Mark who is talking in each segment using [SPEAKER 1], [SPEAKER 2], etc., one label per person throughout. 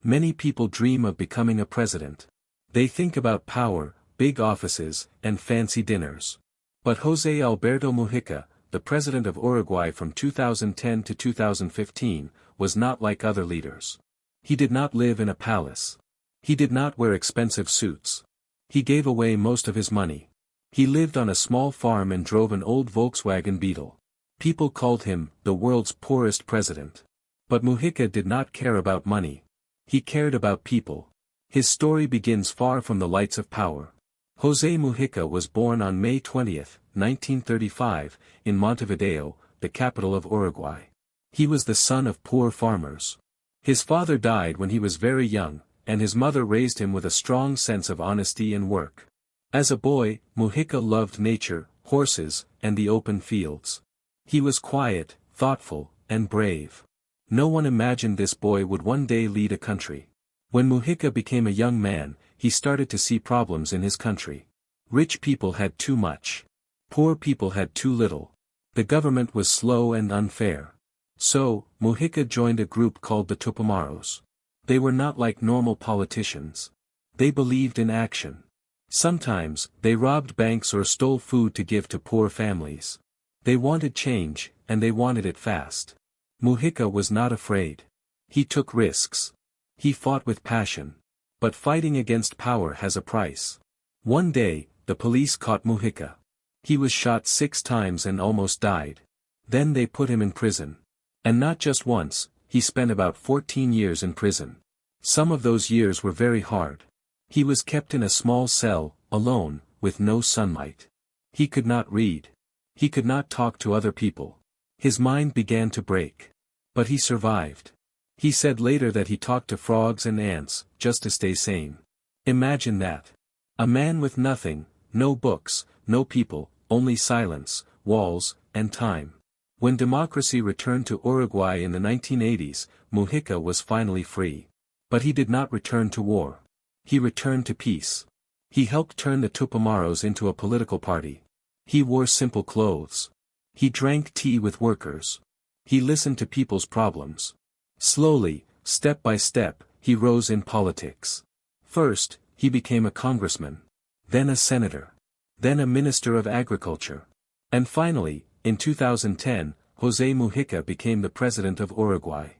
[SPEAKER 1] Many people dream of becoming a president. They think about power, big offices, and fancy dinners. But José Alberto Mujica, the president of Uruguay from 2010 to 2015, was not like other leaders. He did not live in a palace. He did not wear expensive suits. He gave away most of his money. He lived on a small farm and drove an old Volkswagen Beetle. People called him the world's poorest president. But Mujica did not care about money. He cared about people. His story begins far from the lights of power. José Mujica was born on May 20, 1935, in Montevideo, the capital of Uruguay. He was the son of poor farmers. His father died when he was very young, and his mother raised him with a strong sense of honesty and work. As a boy, Mujica loved nature, horses, and the open fields. He was quiet, thoughtful, and brave. No one imagined this boy would one day lead a country. When Mujica became a young man, he started to see problems in his country. Rich people had too much. Poor people had too little. The government was slow and unfair. So, Mujica joined a group called the Tupamaros. They were not like normal politicians. They believed in action. Sometimes, they robbed banks or stole food to give to poor families. They wanted change, and they wanted it fast. Mujica was not afraid. He took risks. He fought with passion. But fighting against power has a price. One day, the police caught Mujica. He was shot 6 times and almost died. Then they put him in prison. And not just once, he spent about 14 years in prison. Some of those years were very hard. He was kept in a small cell, alone, with no sunlight. He could not read. He could not talk to other people. His mind began to break. But he survived. He said later that he talked to frogs and ants, just to stay sane. Imagine that. A man with nothing, no books, no people, only silence, walls, and time. When democracy returned to Uruguay in the 1980s, Mujica was finally free. But he did not return to war. He returned to peace. He helped turn the Tupamaros into a political party. He wore simple clothes. He drank tea with workers. He listened to people's problems. Slowly, step by step, he rose in politics. First, he became a congressman. Then a senator. Then a minister of agriculture. And finally, in 2010, José Mujica became the president of Uruguay.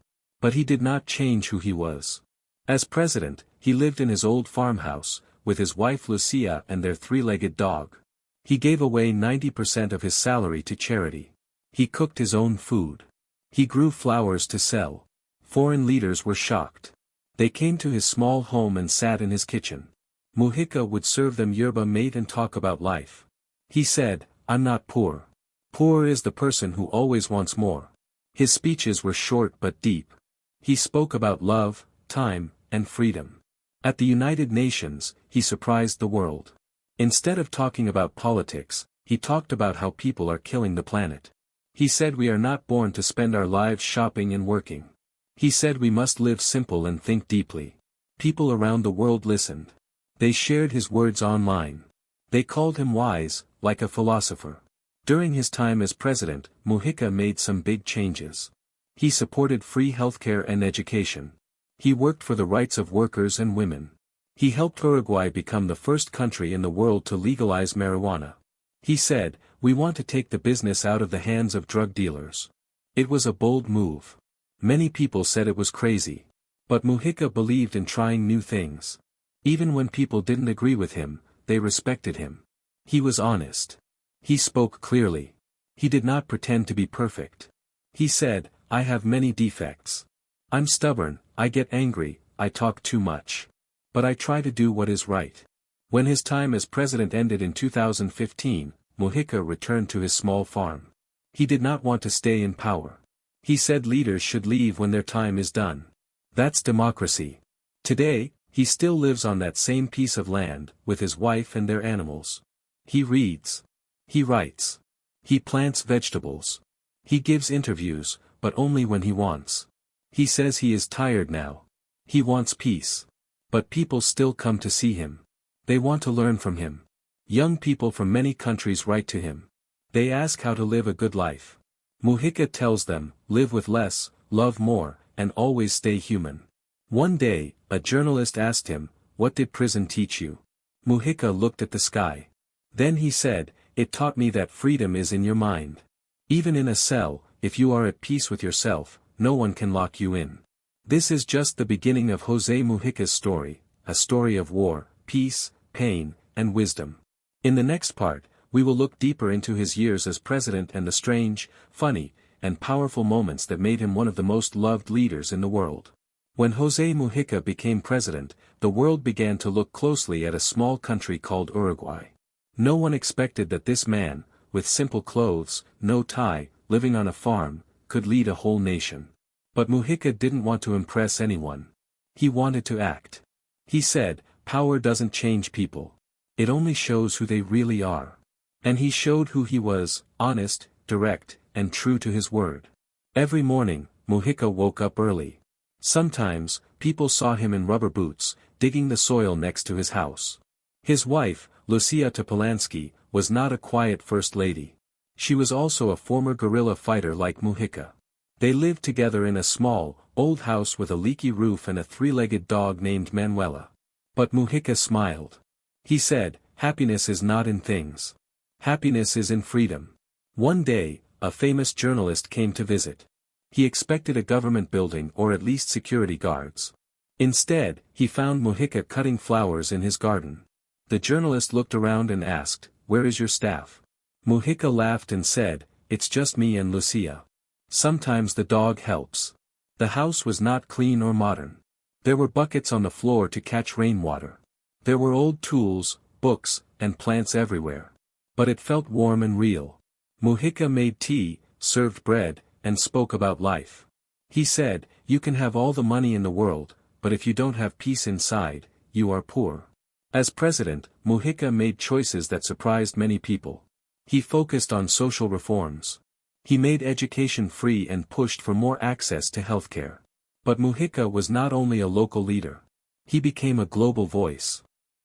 [SPEAKER 1] But he did not change who he was. As president, he lived in his old farmhouse, with his wife Lucia and their 3-legged dog. He gave away 90% of his salary to charity. He cooked his own food. He grew flowers to sell. Foreign leaders were shocked. They came to his small home and sat in his kitchen. Mujica would serve them yerba mate and talk about life. He said, "I'm not poor. Poor is the person who always wants more." His speeches were short but deep. He spoke about love, time, and freedom. At the United Nations, he surprised the world. Instead of talking about politics, he talked about how people are killing the planet. He said we are not born to spend our lives shopping and working. He said we must live simple and think deeply. People around the world listened. They shared his words online. They called him wise, like a philosopher. During his time as president, Mujica made some big changes. He supported free healthcare and education. He worked for the rights of workers and women. He helped Uruguay become the first country in the world to legalize marijuana. He said, "We want to take the business out of the hands of drug dealers." It was a bold move. Many people said it was crazy. But Mujica believed in trying new things. Even when people didn't agree with him, they respected him. He was honest. He spoke clearly. He did not pretend to be perfect. He said, "I have many defects. I'm stubborn, I get angry, I talk too much. But I try to do what is right." When his time as president ended in 2015, Mujica returned to his small farm. He did not want to stay in power. He said leaders should leave when their time is done. That's democracy. Today, he still lives on that same piece of land, with his wife and their animals. He reads. He writes. He plants vegetables. He gives interviews, but only when he wants. He says he is tired now. He wants peace. But people still come to see him. They want to learn from him. Young people from many countries write to him. They ask how to live a good life. Mujica tells them, live with less, love more, and always stay human. One day, a journalist asked him, "What did prison teach you?" Mujica looked at the sky. Then he said, "It taught me that freedom is in your mind. Even in a cell, if you are at peace with yourself, no one can lock you in." This is just the beginning of José Mujica's story, a story of war, peace, pain, and wisdom. In the next part, we will look deeper into his years as president and the strange, funny, and powerful moments that made him one of the most loved leaders in the world. When José Mujica became president, the world began to look closely at a small country called Uruguay. No one expected that this man, with simple clothes, no tie, living on a farm, could lead a whole nation. But Mujica didn't want to impress anyone. He wanted to act. He said, "Power doesn't change people. It only shows who they really are." And he showed who he was, honest, direct, and true to his word. Every morning, Mujica woke up early. Sometimes, people saw him in rubber boots, digging the soil next to his house. His wife, Lucia Topolansky, was not a quiet first lady. She was also a former guerrilla fighter like Mujica. They lived together in a small, old house with a leaky roof and a three-legged dog named Manuela. But Mujica smiled. He said, "Happiness is not in things. Happiness is in freedom." One day, a famous journalist came to visit. He expected a government building or at least security guards. Instead, he found Mujica cutting flowers in his garden. The journalist looked around and asked, "Where is your staff?" Mujica laughed and said, "It's just me and Lucia. Sometimes the dog helps." The house was not clean or modern. There were buckets on the floor to catch rainwater. There were old tools, books, and plants everywhere. But it felt warm and real. Mujica made tea, served bread, and spoke about life. He said, "You can have all the money in the world, but if you don't have peace inside, you are poor." As president, Mujica made choices that surprised many people. He focused on social reforms. He made education free and pushed for more access to healthcare. But Mujica was not only a local leader. He became a global voice.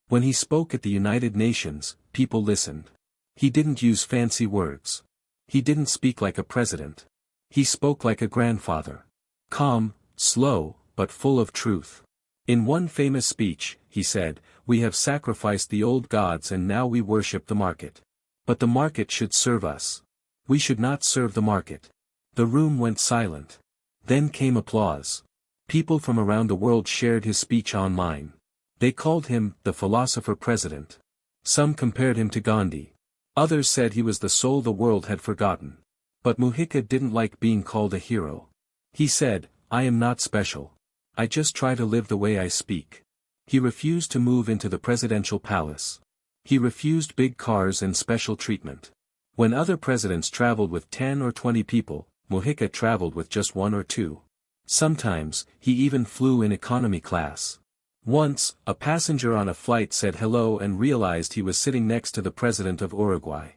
[SPEAKER 1] When he spoke at the United Nations, people listened. He didn't use fancy words. He didn't speak like a president. He spoke like a grandfather. Calm, slow, but full of truth. In one famous speech, he said, "We have sacrificed the old gods and now we worship the market. But the market should serve us. We should not serve the market." The room went silent. Then came applause. People from around the world shared his speech online. They called him the philosopher president. Some compared him to Gandhi. Others said he was the soul the world had forgotten. But Mujica didn't like being called a hero. He said, "I am not special. I just try to live the way I speak." He refused to move into the presidential palace. He refused big cars and special treatment. When other presidents traveled with 10 or 20 people, Mujica traveled with just 1 or 2. Sometimes, he even flew in economy class. Once, a passenger on a flight said hello and realized he was sitting next to the president of Uruguay.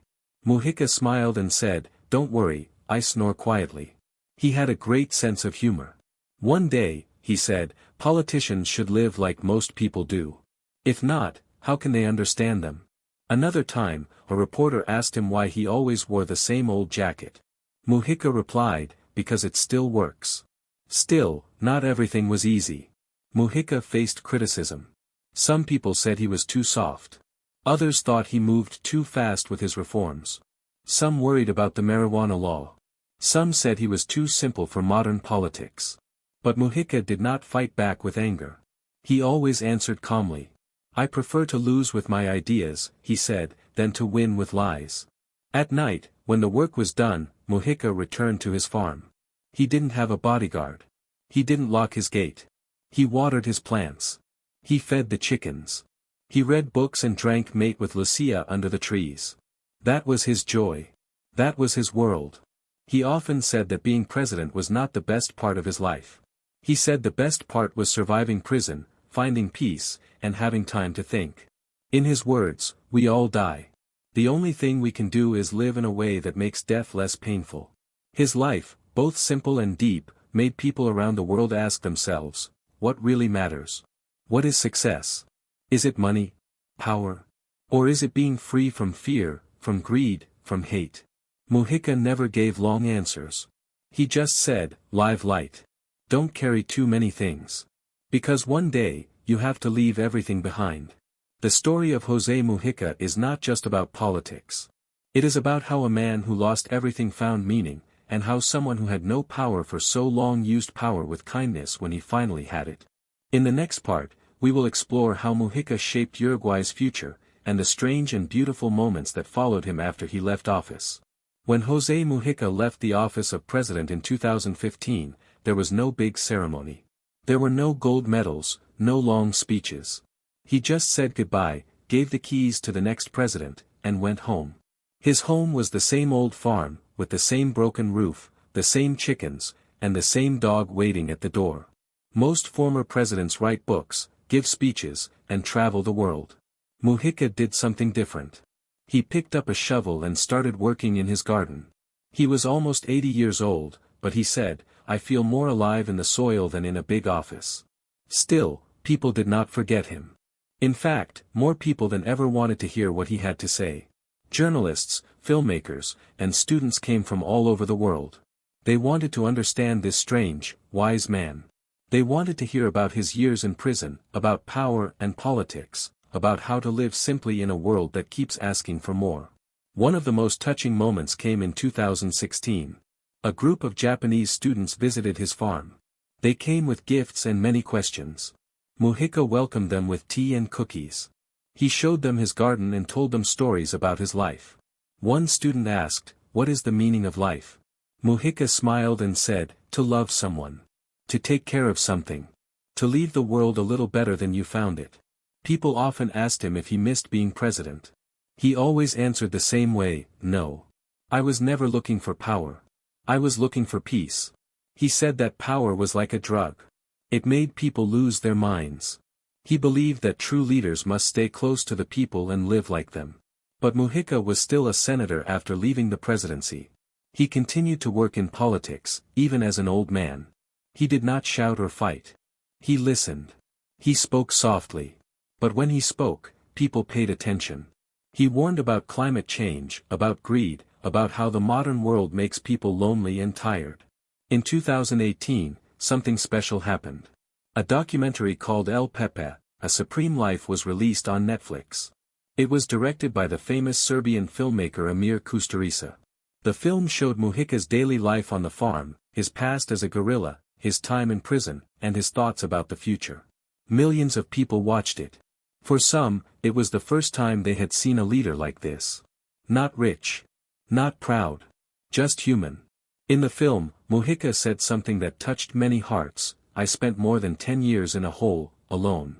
[SPEAKER 1] Mujica smiled and said, "Don't worry, I snore quietly." He had a great sense of humor. One day, he said, "Politicians should live like most people do. If not, how can they understand them?" Another time, a reporter asked him why he always wore the same old jacket. Mujica replied, "Because it still works." Still, not everything was easy. Mujica faced criticism. Some people said he was too soft. Others thought he moved too fast with his reforms. Some worried about the marijuana law. Some said he was too simple for modern politics. But Mujica did not fight back with anger. He always answered calmly. "I prefer to lose with my ideas," he said, "than to win with lies." At night, when the work was done, Mujica returned to his farm. He didn't have a bodyguard. He didn't lock his gate. He watered his plants. He fed the chickens. He read books and drank mate with Lucia under the trees. That was his joy. That was his world. He often said that being president was not the best part of his life. He said the best part was surviving prison, finding peace, and having time to think. In his words, "We all die. The only thing we can do is live in a way that makes death less painful." His life, both simple and deep, made people around the world ask themselves, what really matters? What is success? Is it money? Power? Or is it being free from fear, from greed, from hate? Mujica never gave long answers. He just said, "Live light. Don't carry too many things. Because one day, you have to leave everything behind. The story of José Mujica is not just about politics. It is about how a man who lost everything found meaning, and how someone who had no power for so long used power with kindness when he finally had it. In the next part, we will explore how Mujica shaped Uruguay's future, and the strange and beautiful moments that followed him after he left office. When José Mujica left the office of president in 2015, there was no big ceremony. There were no gold medals, no long speeches. He just said goodbye, gave the keys to the next president, and went home. His home was the same old farm, with the same broken roof, the same chickens, and the same dog waiting at the door. Most former presidents write books, give speeches, and travel the world. Mujica did something different. He picked up a shovel and started working in his garden. He was almost 80 years old, but he said, "I feel more alive in the soil than in a big office." Still, people did not forget him. In fact, more people than ever wanted to hear what he had to say. Journalists, filmmakers, and students came from all over the world. They wanted to understand this strange, wise man. They wanted to hear about his years in prison, about power and politics, about how to live simply in a world that keeps asking for more. One of the most touching moments came in 2016. A group of Japanese students visited his farm. They came with gifts and many questions. Mujica welcomed them with tea and cookies. He showed them his garden and told them stories about his life. One student asked, "What is the meaning of life?" Mujica smiled and said, "To love someone. To take care of something. To leave the world a little better than you found it." People often asked him if he missed being president. He always answered the same way, "No. I was never looking for power. I was looking for peace." He said that power was like a drug. It made people lose their minds. He believed that true leaders must stay close to the people and live like them. But Mujica was still a senator after leaving the presidency. He continued to work in politics, even as an old man. He did not shout or fight. He listened. He spoke softly. But when he spoke, people paid attention. He warned about climate change, about greed, about how the modern world makes people lonely and tired. In 2018, something special happened. A documentary called El Pepe, A Supreme Life was released on Netflix. It was directed by the famous Serbian filmmaker Emir Kusturica. The film showed Mujica's daily life on the farm, his past as a guerrilla, his time in prison, and his thoughts about the future. Millions of people watched it. For some, it was the first time they had seen a leader like this. Not rich. Not proud. Just human. In the film, Mujica said something that touched many hearts. "I spent more than 10 years in a hole, alone.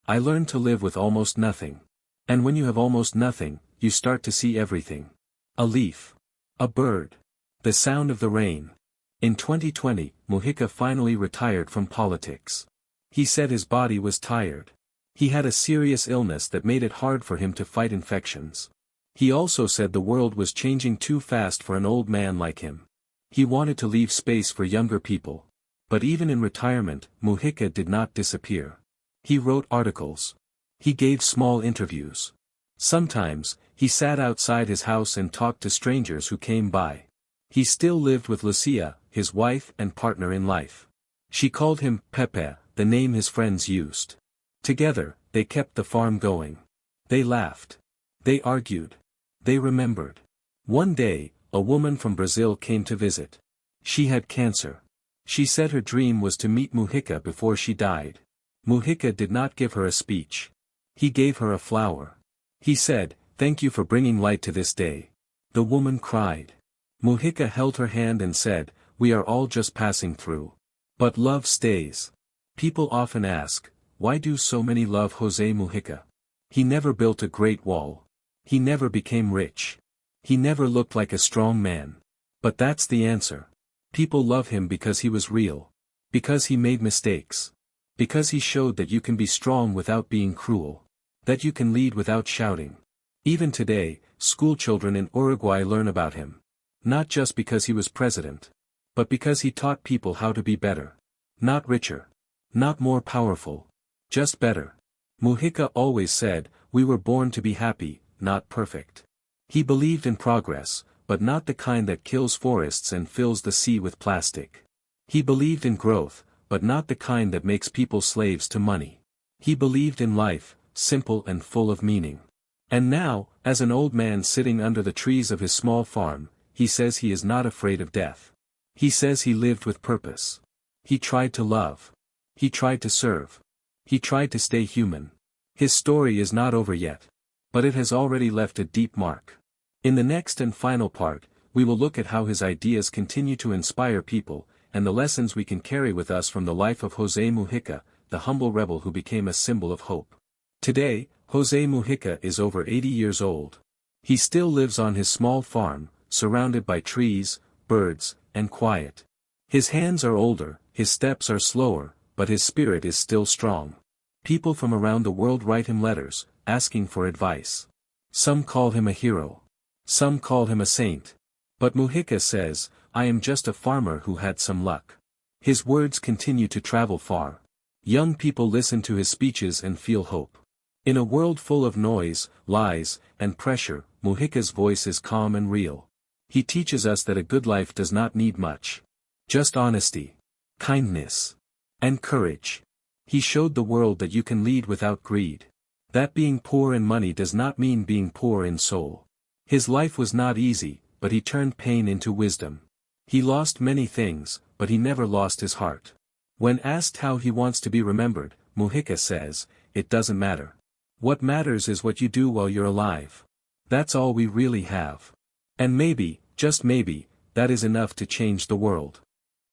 [SPEAKER 1] I learned to live with almost nothing. And when you have almost nothing, you start to see everything. A leaf. A bird. The sound of the rain." In 2020, Mujica finally retired from politics. He said his body was tired. He had a serious illness that made it hard for him to fight infections. He also said the world was changing too fast for an old man like him. He wanted to leave space for younger people. But even in retirement, Mujica did not disappear. He wrote articles. He gave small interviews. Sometimes, he sat outside his house and talked to strangers who came by. He still lived with Lucia, his wife and partner in life. She called him Pepe, the name his friends used. Together, they kept the farm going. They laughed. They argued. They remembered. One day, a woman from Brazil came to visit. She had cancer. She said her dream was to meet Mujica before she died. Mujica did not give her a speech. He gave her a flower. He said, "Thank you for bringing light to this day." The woman cried. Mujica held her hand and said, "We are all just passing through. But love stays." People often ask, why do so many love José Mujica? He never built a great wall. He never became rich. He never looked like a strong man. But that's the answer. People love him because he was real. Because he made mistakes. Because he showed that you can be strong without being cruel. That you can lead without shouting. Even today, schoolchildren in Uruguay learn about him. Not just because he was president. But because he taught people how to be better. Not richer. Not more powerful. Just better. Mujica always said, "We were born to be happy, not perfect." He believed in progress, but not the kind that kills forests and fills the sea with plastic. He believed in growth, but not the kind that makes people slaves to money. He believed in life, simple and full of meaning. And now, as an old man sitting under the trees of his small farm, he says he is not afraid of death. He says he lived with purpose. He tried to love. He tried to serve. He tried to stay human. His story is not over yet. But it has already left a deep mark. In the next and final part, we will look at how his ideas continue to inspire people, and the lessons we can carry with us from the life of José Mujica, the humble rebel who became a symbol of hope. Today, José Mujica is over 80 years old. He still lives on his small farm, surrounded by trees, birds, and quiet. His hands are older, his steps are slower, but his spirit is still strong. People from around the world write him letters, asking for advice. Some call him a hero. Some call him a saint. But Mujica says, "I am just a farmer who had some luck." His words continue to travel far. Young people listen to his speeches and feel hope. In a world full of noise, lies, and pressure, Mujica's voice is calm and real. He teaches us that a good life does not need much. Just honesty, kindness, and courage. He showed the world that you can lead without greed. That being poor in money does not mean being poor in soul. His life was not easy, but he turned pain into wisdom. He lost many things, but he never lost his heart. When asked how he wants to be remembered, Mujica says, "It doesn't matter. What matters is what you do while you're alive. That's all we really have. And maybe, just maybe, that is enough to change the world."